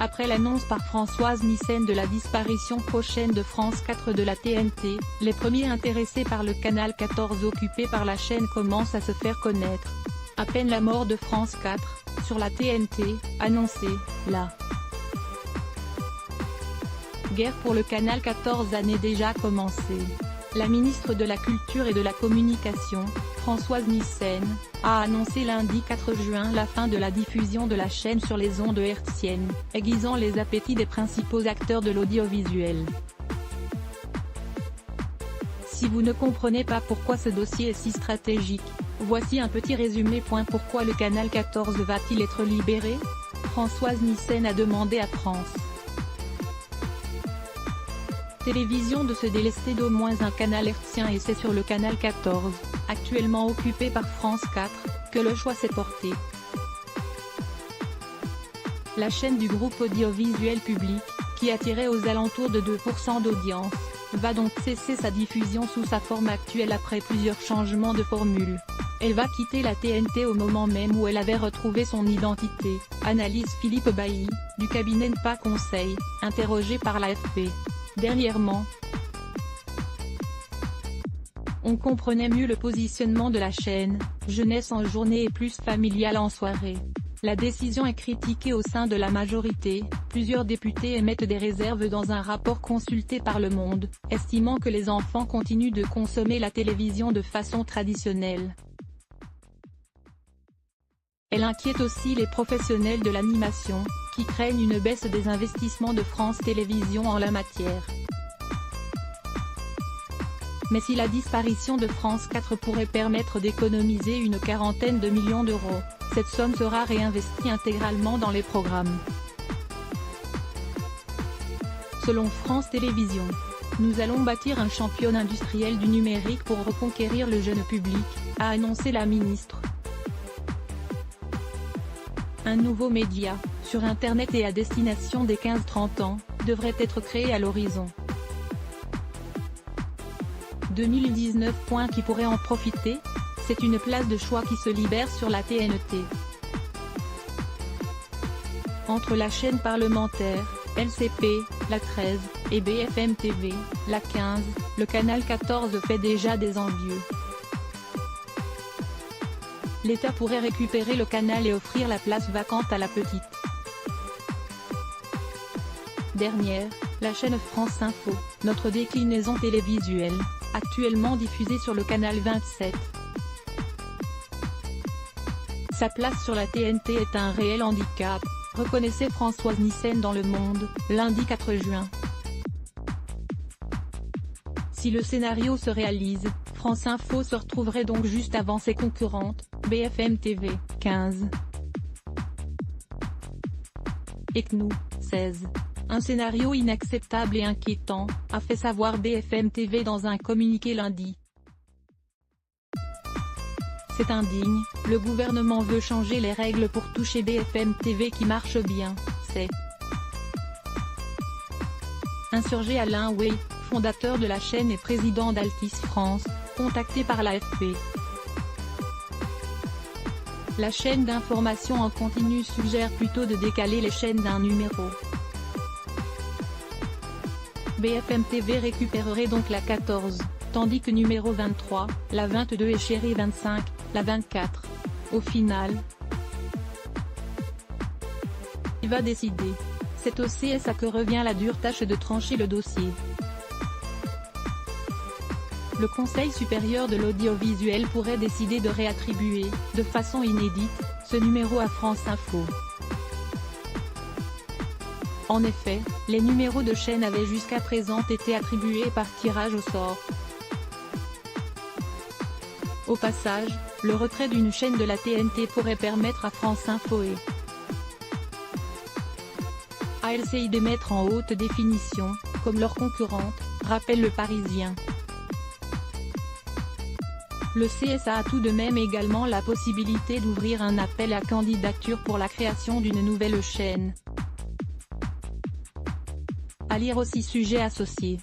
Après l'annonce par Françoise Nyssen de la disparition prochaine de France 4 de la TNT, les premiers intéressés par le canal 14 occupé par la chaîne commencent à se faire connaître. À peine la mort de France 4, sur la TNT, annoncée, la guerre pour le canal 14 année déjà commencé. La ministre de la Culture et de la Communication, Françoise Nyssen, a annoncé lundi 4 juin la fin de la diffusion de la chaîne sur les ondes hertziennes, aiguisant les appétits des principaux acteurs de l'audiovisuel. Si vous ne comprenez pas pourquoi ce dossier est si stratégique, voici un petit résumé. Pourquoi le canal 14 va-t-il être libéré? Françoise Nyssen a demandé à France Télévisions de se délester d'au moins un canal hertzien, et c'est sur le canal 14, actuellement occupé par France 4, que le choix s'est porté. La chaîne du groupe audiovisuel public, qui attirait aux alentours de 2% d'audience, va donc cesser sa diffusion sous sa forme actuelle après plusieurs changements de formule. Elle va quitter la TNT au moment même où elle avait retrouvé son identité, analyse Philippe Bailly, du cabinet Pas Conseil, interrogé par l'AFP. Dernièrement, on comprenait mieux le positionnement de la chaîne, jeunesse en journée et plus familiale en soirée. La décision est critiquée au sein de la majorité, plusieurs députés émettent des réserves dans un rapport consulté par Le Monde, estimant que les enfants continuent de consommer la télévision de façon traditionnelle. Elle inquiète aussi les professionnels de l'animation, qui craignent une baisse des investissements de France Télévisions en la matière. Mais si la disparition de France 4 pourrait permettre d'économiser une quarantaine de millions d'euros, cette somme sera réinvestie intégralement dans les programmes. Selon France Télévisions, nous allons bâtir un champion industriel du numérique pour reconquérir le jeune public, a annoncé la ministre. Un nouveau média, sur Internet et à destination des 15-30 ans, devrait être créé à l'horizon 2019. Qui pourrait en profiter? C'est une place de choix qui se libère sur la TNT. Entre la chaîne parlementaire, LCP, la 13, et BFM TV, la 15, le canal 14 fait déjà des envieux. L'État pourrait récupérer le canal et offrir la place vacante à la petite dernière, la chaîne France Info, notre déclinaison télévisuelle, actuellement diffusée sur le canal 27. Sa place sur la TNT est un réel handicap, reconnaissait Françoise Nyssen dans Le Monde, lundi 4 juin. Si le scénario se réalise, France Info se retrouverait donc juste avant ses concurrentes, BFM TV, 15. et CNOU, 16. Un scénario inacceptable et inquiétant, a fait savoir BFM TV dans un communiqué lundi. C'est indigne, le gouvernement veut changer les règles pour toucher BFM TV qui marche bien, c'est insurgé Alain Way, fondateur de la chaîne et président d'Altis France, contacté par l'AFP. La chaîne d'information en continu suggère plutôt de décaler les chaînes d'un numéro. BFM TV récupérerait donc la 14, tandis que numéro 23, la 22 et Chérie 25, la 24. Au final, il va décider. C'est au CSA que revient la dure tâche de trancher le dossier. Le Conseil supérieur de l'audiovisuel pourrait décider de réattribuer, de façon inédite, ce numéro à France Info. En effet, les numéros de chaîne avaient jusqu'à présent été attribués par tirage au sort. Au passage, le retrait d'une chaîne de la TNT pourrait permettre à France Info et à LCI d'émettre en haute définition, comme leurs concurrentes, rappelle Le Parisien. Le CSA a tout de même également la possibilité d'ouvrir un appel à candidature pour la création d'une nouvelle chaîne. À lire aussi sujet associé.